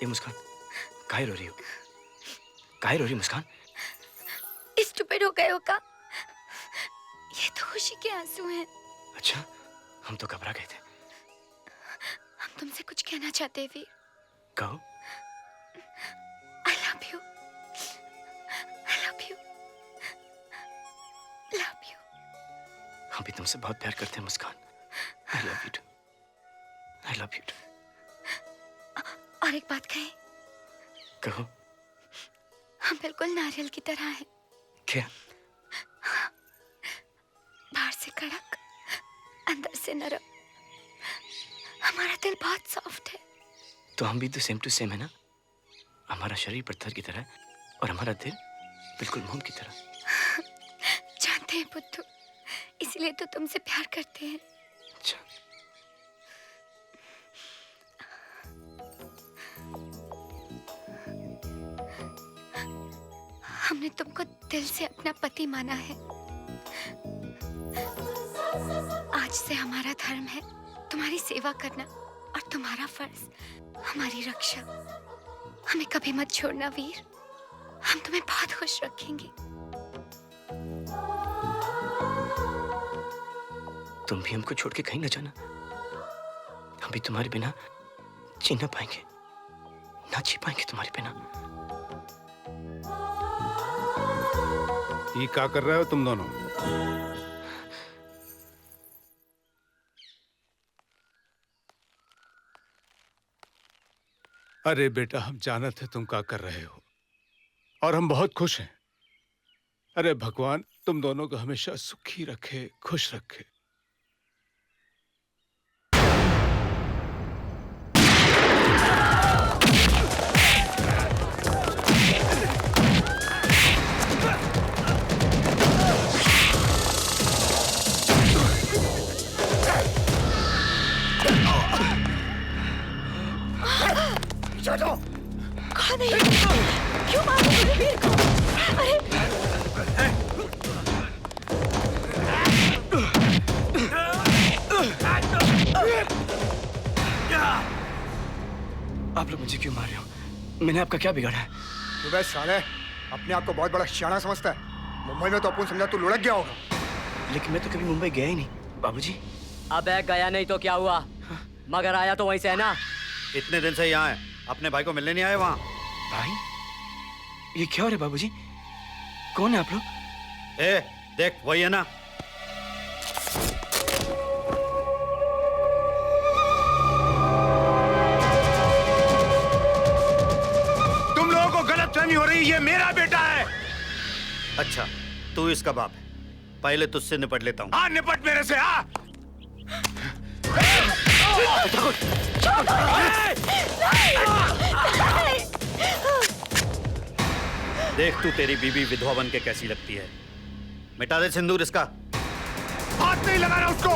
ये मुस्कान, काहे रो रही हो? काहे रो रही मुस्कान? स्टूपिड हो गए हो का? ये तो खुशी के आंसू हैं। अच्छा, हम तो घबरा गए थे। हम तुमसे कुछ कहना चाहते हैं वीर। कहो। I love you. I love you. Love you. हम भी तुमसे बहुत प्यार करते हैं मुस्कान। I love you too. I love you too. और एक बात कहें? कहो। हम बिल्कुल नारियल की तरह हैं। क्या? बाहर से कड़क, अंदर से नरम। हमारा दिल बहुत सॉफ्ट है। तो हम भी तो सेम टू सेम है ना? हमारा शरीर पत्थर की तरह है और हमारा दिल बिल्कुल मोम की तरह। जानते हैं बुद्धू, इसलिए तो तुमसे प्यार करते हैं। अच्छा। हमने तुमको दिल से अपना पति माना है। आज से हमारा धर्म है तुम्हारी सेवा करना और तुम्हारा फर्ज हमारी रक्षा। हमें कभी मत छोड़ना वीर, हम तुम्हें बहुत खुश रखेंगे। तुम भी हमको छोड़ के कहीं न जाना। हम भी तुम्हारे बिना जी ना पाएंगे, ना जी पाएंगे तुम्हारे बिना। ये क्या कर रहे हो तुम दोनों? अरे बेटा, हम जानते हैं तुम क्या कर रहे हो और हम बहुत खुश हैं। अरे भगवान तुम दोनों को हमेशा सुखी रखे, खुश रखे। कौन है? क्यों मार रहे हो वीर को? अरे आप लोग मुझे क्यों मार रहे हो? मैंने आपका क्या बिगाड़ा है? तू बे साले, अपने आप को बहुत बड़ा सियाना समझता है। मुंबई में तो अपन समझा तू लुढ़क गया होगा। लेकिन मैं तो कभी मुंबई गया ही नहीं बाबूजी। अबे गया नहीं तो क्या हुआ? मगर आया तो वहीं से है ना। इतने दिन से यहाँ है, अपने भाई को मिलने नहीं आए वहाँ? भाई, ये क्या हो रहा है बाबूजी? कौन है आप लोग? ए, देख वही है ना। तुम लोगों को गलतफहमी हो रही है, ये मेरा बेटा है। अच्छा, तू इसका बाप है। पहले तुझसे निपट लेता हूँ। हाँ, निपट मेरे से। हाँ देख तू तेरी बीबी विधवा बन के कैसी लगती है। मिटा दे सिंदूर इसका। हाथ नहीं लगाना उसको।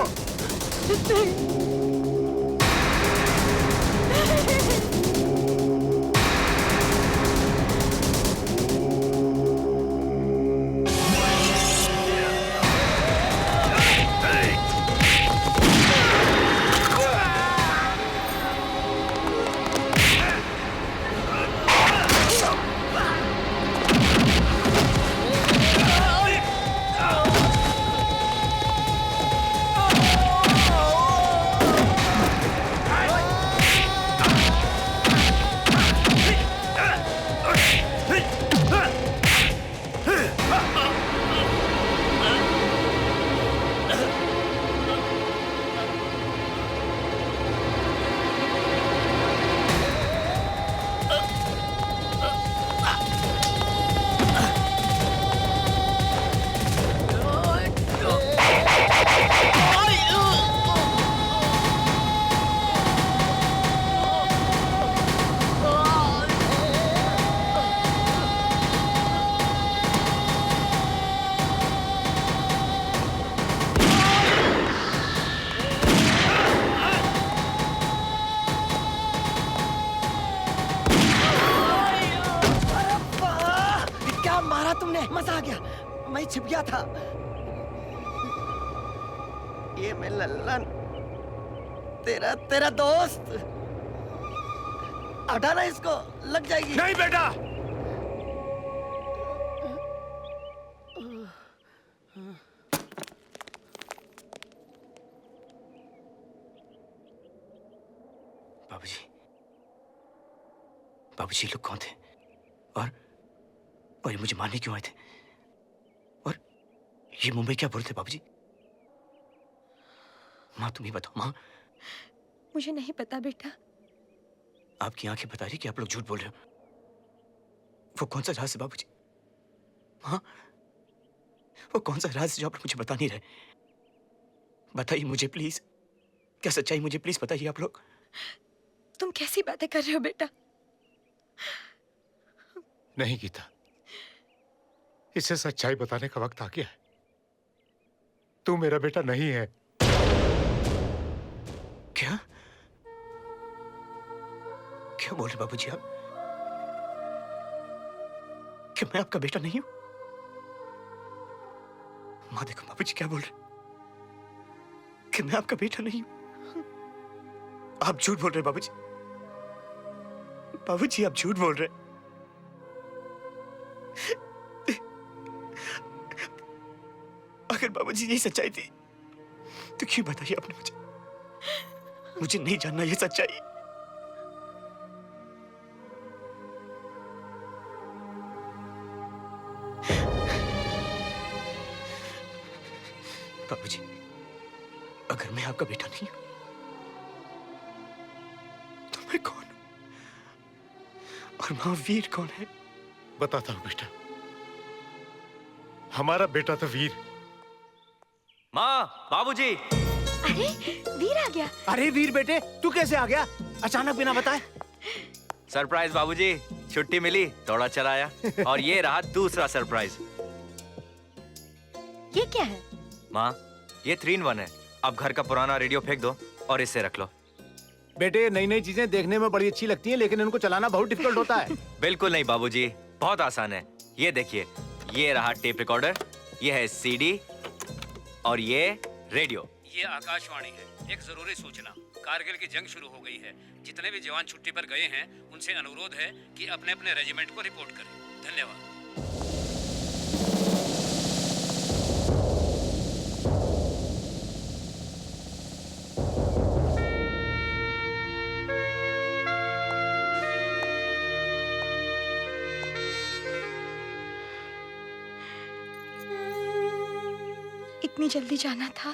मजा आ गया, मैं छिप गया था। ये मैं लल्लन, तेरा दोस्त। हटाना इसको, लग जाएगी। नहीं बेटा। बाबूजी, बाबूजी लोग कौन थे? और ये मुझे मारने क्यों आए थे? और ये मुंबई क्या बोल रहे थे बाबूजी? माँ तुम ही बताओ माँ। मुझे नहीं पता बेटा। आपकी आंखें बता रही कि आप लोग झूठ बोल रहे हो। वो कौन सा राज है बाबूजी? हाँ, वो कौन सा राज है जो आप लोग मुझे बता नहीं रहे? बताइए मुझे प्लीज। क्या सच्चाई मुझे प्लीज बताइए आप लोग। तुम कैसी बातें कर रहे हो बेटा? नहीं गीता, इसे सच्चाई बताने का वक्त आ गया है। तू मेरा बेटा नहीं है। क्या क्या बोल रहे बाबूजी आप? क्या मैं आपका बेटा नहीं हूं? माँ देखो बाबूजी क्या बोल रहे? कि मैं आपका बेटा नहीं हूं? आप झूठ बोल रहे बाबूजी। बाबूजी आप झूठ बोल रहे। अगर बाबूजी यही सच्चाई थी तो क्यों बताइए आपने मुझे? मुझे नहीं जानना ये सच्चाई। बाबूजी, अगर मैं आपका बेटा नहीं हूं तो मैं कौन हूं? और मां वीर कौन है? बताता हूं बेटा। हमारा बेटा तो वीर। माँ, बाबूजी। अरे वीर आ गया। अरे वीर बेटे, तू कैसे आ गया अचानक बिना बताए? सरप्राइज बाबूजी, छुट्टी मिली, दौड़ा चला आया। और ये रहा दूसरा सरप्राइज। ये क्या है? माँ, ये 3-in-1 है। अब घर का पुराना रेडियो फेंक दो और इससे रख लो। बेटे, नई नई चीजें देखने में बड़ी अच्छी लगती हैं, लेकिन इनको चलाना बहुत डिफिकल्ट होता है। बिल्कुल नहीं बाबूजी, बहुत आसान है। ये देखिए, ये रहा टेप रिकॉर्डर, ये है सीडी और ये रेडियो। ये आकाशवाणी है। एक जरूरी सूचना, कारगिल की जंग शुरू हो गई है। जितने भी जवान छुट्टी पर गए हैं उनसे अनुरोध है कि अपने अपने रेजिमेंट को रिपोर्ट करें। धन्यवाद। इतनी जल्दी जाना था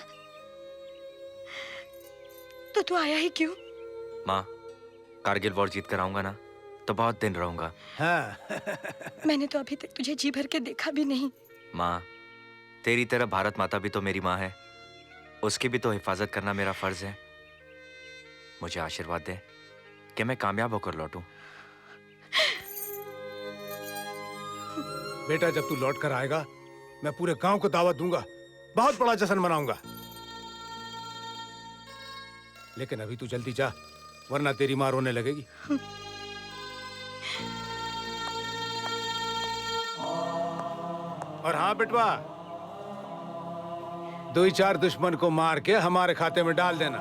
तो तू आया ही क्यों? माँ, कारगिल वॉर जीत कर आऊंगा ना तो बहुत दिन रहूंगा। हाँ। मैंने तो अभी तक तुझे जी भर के देखा भी नहीं। माँ, तेरी तरह भारत माता भी तो मेरी माँ है। उसकी भी तो हिफाजत करना मेरा फर्ज है। मुझे आशीर्वाद दे कि मैं कामयाब होकर लौटूं। बेटा, जब तू लौट कर आएगा मैं पूरे गांव को दावत दूंगा, बहुत बड़ा जश्न मनाऊंगा। लेकिन अभी तू जल्दी जा, वरना तेरी मां रोने लगेगी। और हाँ बेटवा, 2-4 दुश्मन को मार के हमारे खाते में डाल देना।